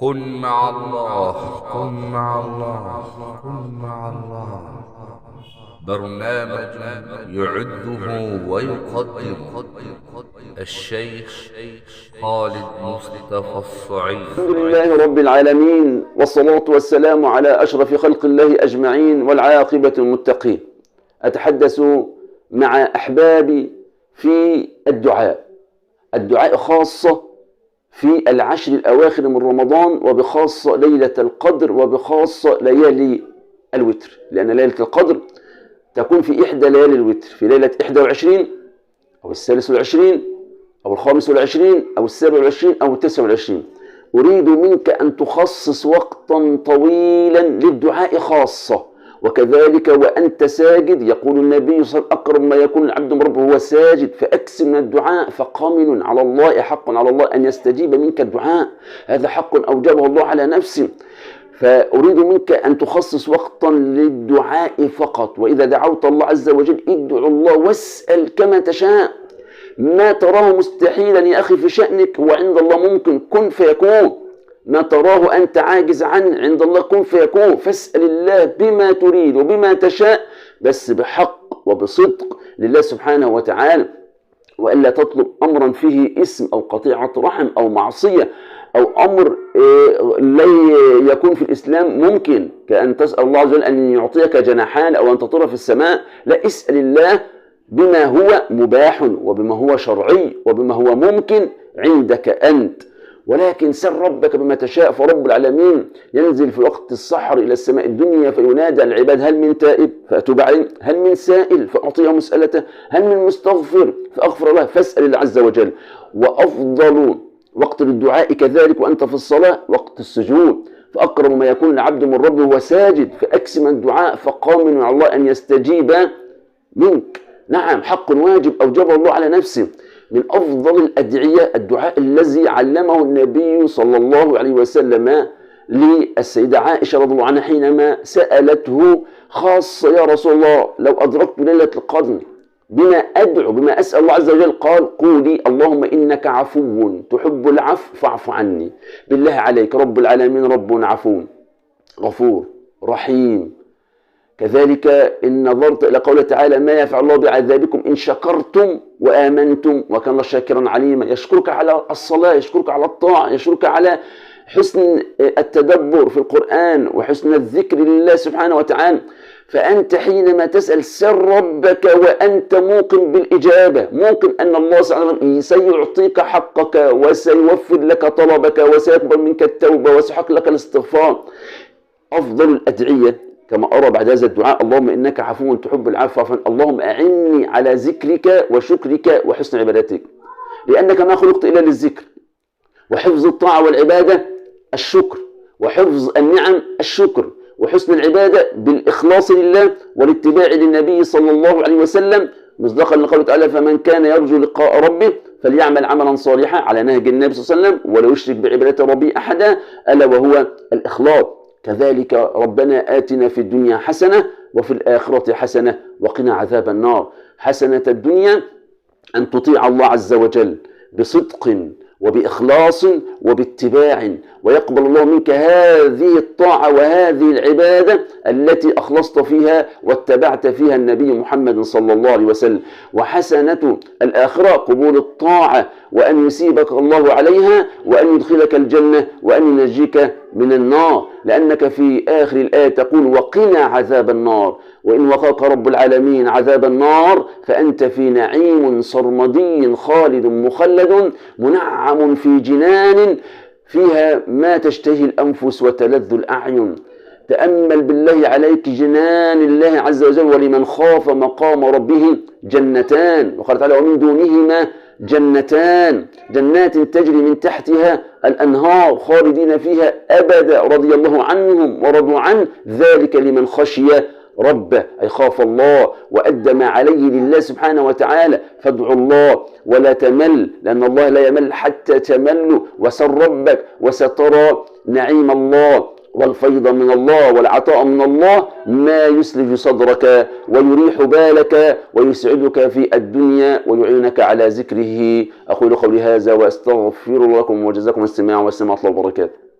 كن مع الله. كن مع الله. كن مع الله. برنامج يعده ويقدم الشيخ خالد مصطفى الصعيد. الحمد لله رب العالمين، والصلاة والسلام على أشرف خلق الله أجمعين، والعاقبة المتقين. أتحدث مع أحبابي في الدعاء خاصة في العشر الأواخر من رمضان، وبخاصة ليلة القدر، وبخاصة ليالي الوتر، لأن ليلة القدر تكون في إحدى ليالي الوتر، في ليلة 21 أو 23 أو 25 أو 27 أو 29. أريد منك أن تخصص وقتا طويلا للدعاء خاصة، وكذلك وأنت ساجد. يقول النبي صلى الله عليه وسلم: أقرب ما يكون العبد من ربه وهو ساجد، فأكثر من الدعاء، فقامن على الله، حق على الله أن يستجيب منك الدعاء، هذا حق أوجبه الله على نفسه. فأريد منك أن تخصص وقتا للدعاء فقط، وإذا دعوت الله عز وجل ادعو الله واسأل كما تشاء. ما تراه مستحيلا يا أخي في شأنك وعند الله ممكن، كن فيكون. ما تراه أنت عاجز عنه عند الله كن فيكون. فاسأل الله بما تريد وبما تشاء، بس بحق وبصدق لله سبحانه وتعالى، وإلا تطلب أمرا فيه اسم أو قطيعة رحم أو معصية أو أمر لا يكون في الإسلام ممكن، كأن تسأل الله عز وجل أن يعطيك جناحان أو أن تطير في السماء. لا، اسأل الله بما هو مباح وبما هو شرعي وبما هو ممكن عندك أنت، ولكن سل ربك بما تشاء. فرب العالمين ينزل في وقت السحر إلى السماء الدنيا فينادى العباد: هل من تائب فأتوب عليه، هل من سائل فأعطيه مسألته، هل من مستغفر فأغفر له. فاسأل الله عز وجل. وأفضل وقت للدعاء كذلك وأنت في الصلاة وقت السجود، فأقرب ما يكون العبد من ربه وهو ساجد، فأكثر من الدعاء، فقامن على الله أن يستجيب منك. نعم، حق واجب أوجبه الله على نفسه. من أفضل الأدعية الدعاء الذي علمه النبي صلى الله عليه وسلم للسيدة عائشة رضي الله عنها حينما سألته: خاصة يا رسول الله، لو أدركت ليلة القدر بما أدعو بما أسأل الله عز وجل؟ قال: قولي اللهم إنك عفو تحب العفو فاعف عني. بالله عليك، رب العالمين رب عفو غفور رحيم. كذلك إن نظرت إلى قوله تعالى: ما يفعل الله بعذابكم إن شكرتم وآمنتم وكان الله شاكرا عليما. يشكرك على الصلاة، يشكرك على الطاعة، يشكرك على حسن التدبر في القرآن وحسن الذكر لله سبحانه وتعالى. فأنت حينما تسأل سل ربك وأنت موقن بالإجابة، موقن أن الله سبحانه سيعطيك حقك وسيوفر لك طلبك وسيقبل منك التوبة وسيحق لك الاستغفار. أفضل الأدعية كما أرى بعد هذا الدعاء: اللهم إنك عفو تحب العفو فاعف عني. اللهم أعني على ذكرك وشكرك وحسن عبادتك، لأنك ما خلقت إلا للذكر، وحفظ الطاعة والعبادة الشكر، وحفظ النعم الشكر، وحسن العبادة بالإخلاص لله والاتباع للنبي صلى الله عليه وسلم، مصداقا لقوله تعالى: فمن كان يرجو لقاء ربه فليعمل عملا صالحا، على نهج النبي صلى الله عليه وسلم، ولا يشرك بعبادة ربه أحدا، ألا وهو الإخلاص. كذلك ربنا آتنا في الدنيا حسنة وفي الآخرة حسنة وقنا عذاب النار. حسنة الدنيا أن تطيع الله عز وجل بصدق وبإخلاص وباتباع، ويقبل الله منك هذه الطاعة وهذه العبادة التي أخلصت فيها واتبعت فيها النبي محمد صلى الله عليه وسلم. وحسنة الآخرة قبول الطاعة، وأن يسيبك الله عليها، وأن يدخلك الجنة، وأن ينجيك من النار، لأنك في آخر الآية تقول: وقنا عذاب النار. وإن وقاك رب العالمين عذاب النار فأنت في نعيم سرمدي خالد مخلد منعم في جنان فيها ما تشتهي الأنفس وتلذ الأعين. تأمل بالله عليك جنان الله عز وجل: ولمن خاف مقام ربه جنتان. وقال تعالى: ومن دونهما جنتان، جنات تجري من تحتها الأنهار خالدين فيها أبدا رضي الله عنهم ورضوا عنه، ذلك لمن خشي ربه، أي خاف الله وأدى ما عليه لله سبحانه وتعالى. فادعوا الله ولا تمل، لأن الله لا يمل حتى تمل. وسر ربك وسترى نعيم الله والفيض من الله والعطاء من الله ما يسلج صدرك ويريح بالك ويسعدك في الدنيا ويعينك على ذكره. أقول قولي هذا وأستغفر لكم وجزاكم السماع والسماع الله وبركاته.